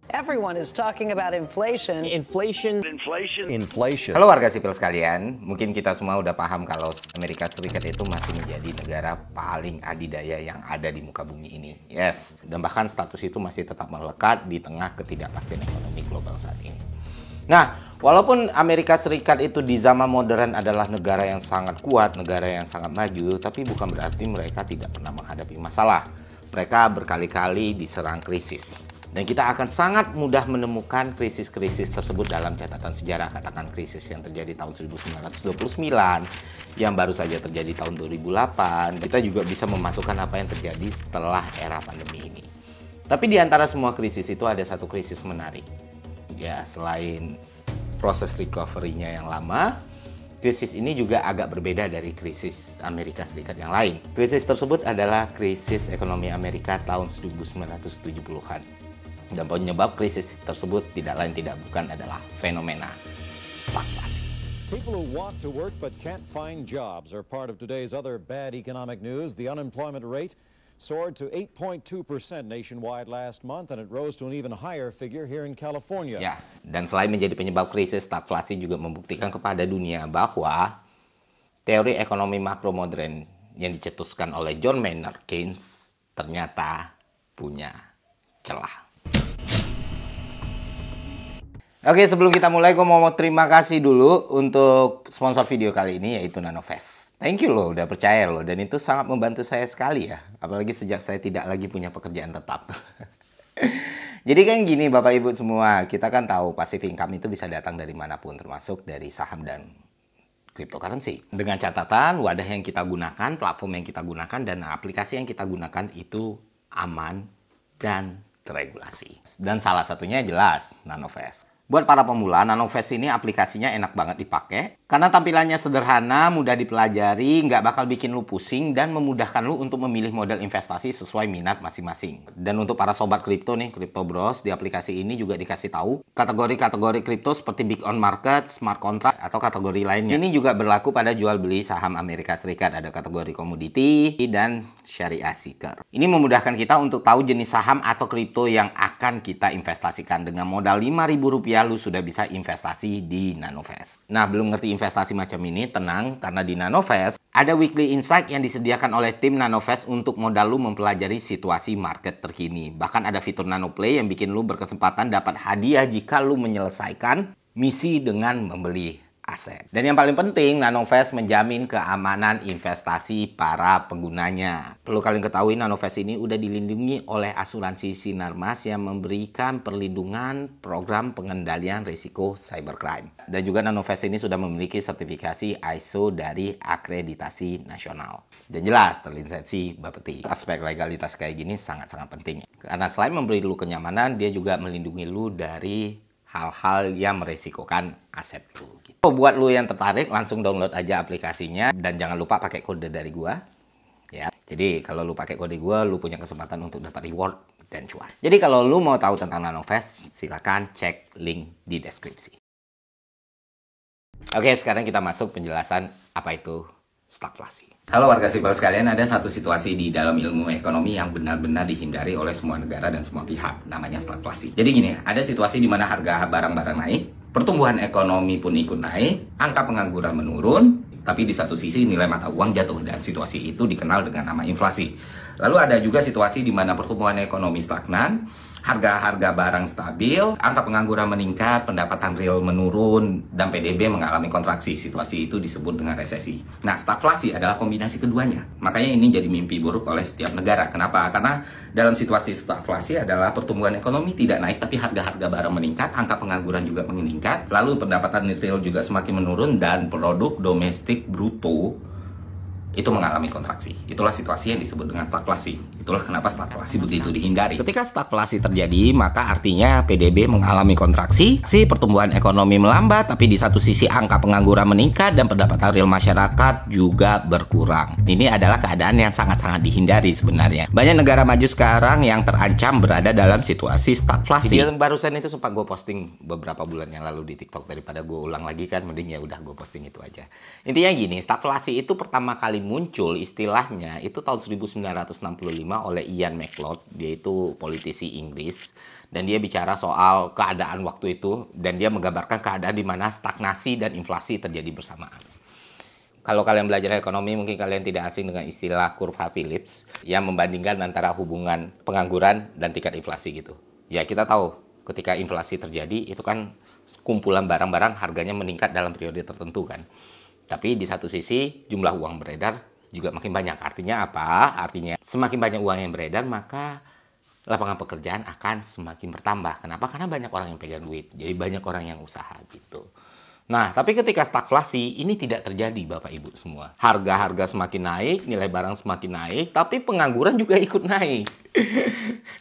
Everyone is talking about inflation. Inflation. Halo warga sipil sekalian, mungkin kita semua udah paham kalau Amerika Serikat itu masih menjadi negara paling adidaya yang ada di muka bumi ini. Yes, dan bahkan status itu masih tetap melekat di tengah ketidakpastian ekonomi global saat ini. Nah, walaupun Amerika Serikat itu di zaman modern adalah negara yang sangat kuat, negara yang sangat maju, tapi bukan berarti mereka tidak pernah menghadapi masalah. Mereka berkali-kali diserang krisis. Dan kita akan sangat mudah menemukan krisis-krisis tersebut dalam catatan sejarah. Katakan krisis yang terjadi tahun 1929, yang baru saja terjadi tahun 2008. Kita juga bisa memasukkan apa yang terjadi setelah era pandemi ini. Tapi di antara semua krisis itu ada satu krisis menarik. Ya, selain proses recovery-nya yang lama, krisis ini juga agak berbeda dari krisis Amerika Serikat yang lain. Krisis tersebut adalah krisis ekonomi Amerika tahun 1970-an. Dan penyebab krisis tersebut tidak lain tidak bukan adalah fenomena stagflasi. People who want to work but can't find jobs are part of today's other bad economic news. The unemployment rate soared to 8.2% nationwide last month, and it rose to an even higher figure here in California. Ya, dan selain menjadi penyebab krisis, stagflasi juga membuktikan kepada dunia bahwa teori ekonomi makro modern yang dicetuskan oleh John Maynard Keynes ternyata punya celah. Oke, sebelum kita mulai, gue mau terima kasih dulu untuk sponsor video kali ini, yaitu Nanovest. Thank you loh, udah percaya loh, dan itu sangat membantu saya sekali ya. Apalagi sejak saya tidak lagi punya pekerjaan tetap. Jadi kan gini Bapak Ibu semua, kita kan tahu passive income itu bisa datang dari manapun, termasuk dari saham dan cryptocurrency. Dengan catatan, wadah yang kita gunakan, platform yang kita gunakan, dan aplikasi yang kita gunakan itu aman dan teregulasi. Dan salah satunya jelas, Nanovest. Buat para pemula, Nanovest ini aplikasinya enak banget dipakai. Karena tampilannya sederhana, mudah dipelajari, nggak bakal bikin lu pusing, dan memudahkan lu untuk memilih model investasi sesuai minat masing-masing. Dan untuk para sobat kripto nih, Crypto Bros, di aplikasi ini juga dikasih tahu kategori-kategori kripto seperti Big On Market, Smart Contract, atau kategori lainnya. Ini juga berlaku pada jual beli saham Amerika Serikat. Ada kategori komoditi dan syariah seeker. Ini memudahkan kita untuk tahu jenis saham atau kripto yang akan kita investasikan. Dengan modal Rp5.000, lu sudah bisa investasi di Nanovest. Nah, belum ngerti investasi macam ini, tenang, karena di Nanovest ada weekly insight yang disediakan oleh tim Nanovest untuk modal lu mempelajari situasi market terkini. Bahkan ada fitur Nanoplay yang bikin lu berkesempatan dapat hadiah jika lu menyelesaikan misi dengan membeli aset. Dan yang paling penting, Nanovest menjamin keamanan investasi para penggunanya. Perlu kalian ketahui, Nanovest ini udah dilindungi oleh asuransi Sinarmas yang memberikan perlindungan program pengendalian risiko cybercrime. Dan juga Nanovest ini sudah memiliki sertifikasi ISO dari akreditasi nasional. Dan jelas terlisensi Bapeti. Aspek legalitas kayak gini sangat-sangat penting. Karena selain memberi lu kenyamanan, dia juga melindungi lu dari hal-hal yang meresikokan aset lu. Gitu. Buat lu yang tertarik, langsung download aja aplikasinya, dan jangan lupa pakai kode dari gua. Ya, jadi kalau lu pakai kode gua, lu punya kesempatan untuk dapat reward dan cuan. Jadi kalau lu mau tahu tentang Nanovest, silakan cek link di deskripsi. Oke, sekarang kita masuk penjelasan apa itu stagflasi. Halo warga sipil sekalian, ada satu situasi di dalam ilmu ekonomi yang benar-benar dihindari oleh semua negara dan semua pihak, namanya stagflasi. Jadi gini, ada situasi di mana harga barang-barang naik, pertumbuhan ekonomi pun ikut naik, angka pengangguran menurun, tapi di satu sisi nilai mata uang jatuh, dan situasi itu dikenal dengan nama inflasi. Lalu ada juga situasi di mana pertumbuhan ekonomi stagnan, harga-harga barang stabil, angka pengangguran meningkat, pendapatan real menurun, dan PDB mengalami kontraksi. Situasi itu disebut dengan resesi. Nah, stagflasi adalah kombinasi keduanya. Makanya ini jadi mimpi buruk oleh setiap negara. Kenapa? Karena dalam situasi stagflasi adalah pertumbuhan ekonomi tidak naik, tapi harga-harga barang meningkat, angka pengangguran juga meningkat, lalu pendapatan real juga semakin menurun, dan produk domestik bruto itu mengalami kontraksi. Itulah situasi yang disebut dengan stagflasi. Itulah kenapa stagflasi begitu dihindari. Ketika stagflasi terjadi, maka artinya PDB mengalami kontraksi, pertumbuhan ekonomi melambat, tapi di satu sisi angka pengangguran meningkat dan pendapatan real masyarakat juga berkurang. Ini adalah keadaan yang sangat-sangat dihindari sebenarnya. Banyak negara maju sekarang yang terancam berada dalam situasi stagflasi. Video barusan itu sempat gue posting beberapa bulan yang lalu di TikTok, daripada gue ulang lagi kan, mending ya udah gue posting itu aja. Intinya gini, stagflasi itu pertama kali kali muncul istilahnya itu tahun 1965 oleh Ian MacLeod. Dia itu politisi Inggris. Dan dia bicara soal keadaan waktu itu. Dan dia menggambarkan keadaan di mana stagnasi dan inflasi terjadi bersamaan. Kalau kalian belajar ekonomi, mungkin kalian tidak asing dengan istilah kurva Phillips yang membandingkan antara hubungan pengangguran dan tingkat inflasi gitu. Ya, kita tahu ketika inflasi terjadi, itu kan kumpulan barang-barang harganya meningkat dalam periode tertentu kan. Tapi di satu sisi, jumlah uang beredar juga makin banyak. Artinya apa? Artinya semakin banyak uang yang beredar, maka lapangan pekerjaan akan semakin bertambah. Kenapa? Karena banyak orang yang pegang duit. Jadi banyak orang yang usaha gitu. Nah, tapi ketika stagflasi, ini tidak terjadi Bapak Ibu semua. Harga-harga semakin naik, nilai barang semakin naik, tapi pengangguran juga ikut naik.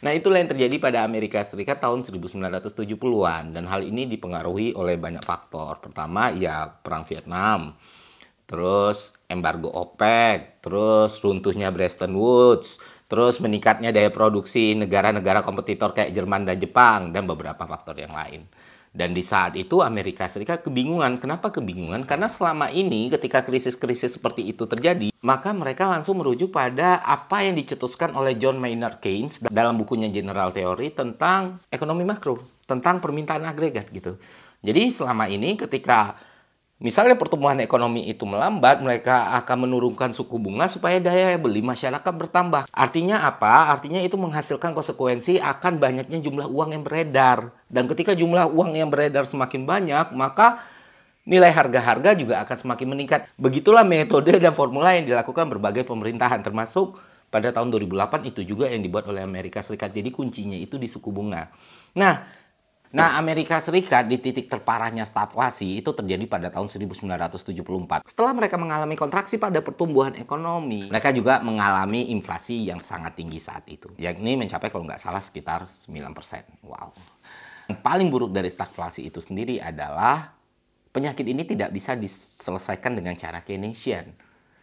Nah, itulah yang terjadi pada Amerika Serikat tahun 1970-an. Dan hal ini dipengaruhi oleh banyak faktor. Pertama, ya perang Vietnam. Terus embargo OPEC. Terus runtuhnya Bretton Woods. Terus meningkatnya daya produksi negara-negara kompetitor kayak Jerman dan Jepang. Dan beberapa faktor yang lain. Dan di saat itu Amerika Serikat kebingungan. Kenapa kebingungan? Karena selama ini ketika krisis-krisis seperti itu terjadi, maka mereka langsung merujuk pada apa yang dicetuskan oleh John Maynard Keynes dalam bukunya General Theory tentang ekonomi makro, tentang permintaan agregat gitu. Jadi selama ini ketika misalnya pertumbuhan ekonomi itu melambat, mereka akan menurunkan suku bunga supaya daya beli masyarakat bertambah. Artinya apa? Artinya itu menghasilkan konsekuensi akan banyaknya jumlah uang yang beredar. Dan ketika jumlah uang yang beredar semakin banyak, maka nilai harga-harga juga akan semakin meningkat. Begitulah metode dan formula yang dilakukan berbagai pemerintahan, termasuk pada tahun 2008 itu juga yang dibuat oleh Amerika Serikat. Jadi kuncinya itu di suku bunga. Nah, Amerika Serikat di titik terparahnya stagflasi itu terjadi pada tahun 1974. Setelah mereka mengalami kontraksi pada pertumbuhan ekonomi, mereka juga mengalami inflasi yang sangat tinggi saat itu. Yakni mencapai kalau nggak salah sekitar 9%. Wow. Yang paling buruk dari stagflasi itu sendiri adalah penyakit ini tidak bisa diselesaikan dengan cara Keynesian.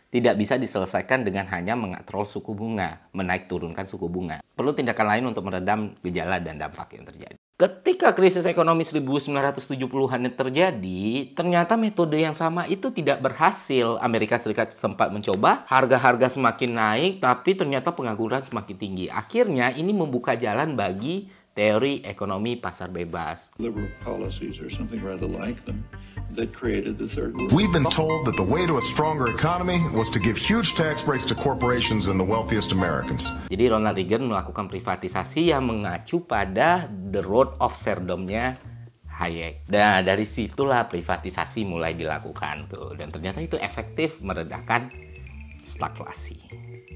Tidak bisa diselesaikan dengan hanya mengontrol suku bunga, menaik turunkan suku bunga. Perlu tindakan lain untuk meredam gejala dan dampak yang terjadi. Ketika krisis ekonomi 1970-an terjadi, ternyata metode yang sama itu tidak berhasil. Amerika Serikat sempat mencoba, harga-harga semakin naik, tapi ternyata pengangguran semakin tinggi. Akhirnya ini membuka jalan bagi teori ekonomi pasar bebas. Liberal policies or something rather like them that created the third world. We've been told that the way to a stronger economy was to give huge tax breaks to corporations and the wealthiest Americans. Jadi Ronald Reagan melakukan privatisasi yang mengacu pada The Road of Serfdom-nya Hayek. Nah, dari situlah privatisasi mulai dilakukan tuh, dan ternyata itu efektif meredakan stagflasi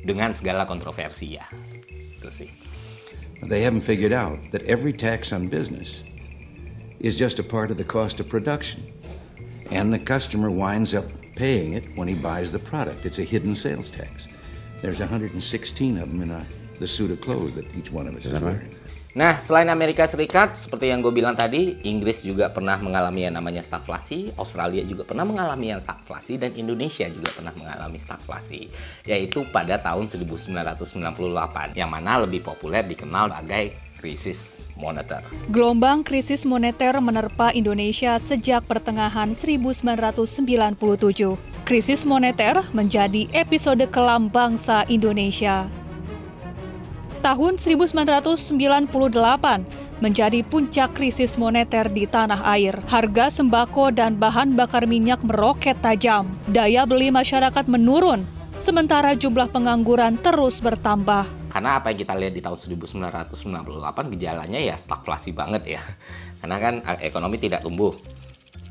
dengan segala kontroversi ya. Itu sih. They haven't figured out that every tax on business is just a part of the cost of production. And the customer winds up paying it when he buys the product. It's a hidden sales tax. There's 116 of them in the suit of clothes that each one of us is wearing. Nah, selain Amerika Serikat, seperti yang gue bilang tadi, Inggris juga pernah mengalami yang namanya stagflasi, Australia juga pernah mengalami yang stagflasi, dan Indonesia juga pernah mengalami stagflasi, yaitu pada tahun 1998, yang mana lebih populer dikenal sebagai krisis moneter. Gelombang krisis moneter menerpa Indonesia sejak pertengahan 1997. Krisis moneter menjadi episode kelam bangsa Indonesia. Tahun 1998 menjadi puncak krisis moneter di tanah air. Harga sembako dan bahan bakar minyak meroket tajam. Daya beli masyarakat menurun, sementara jumlah pengangguran terus bertambah. Karena apa yang kita lihat di tahun 1998 gejalanya ya stagflasi banget ya. Karena kan ekonomi tidak tumbuh,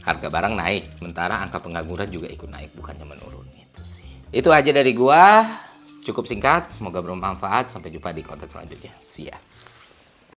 harga barang naik, sementara angka pengangguran juga ikut naik, bukannya menurun. Itu sih. Itu aja dari gua. Cukup singkat, semoga bermanfaat. Sampai jumpa di konten selanjutnya. See ya.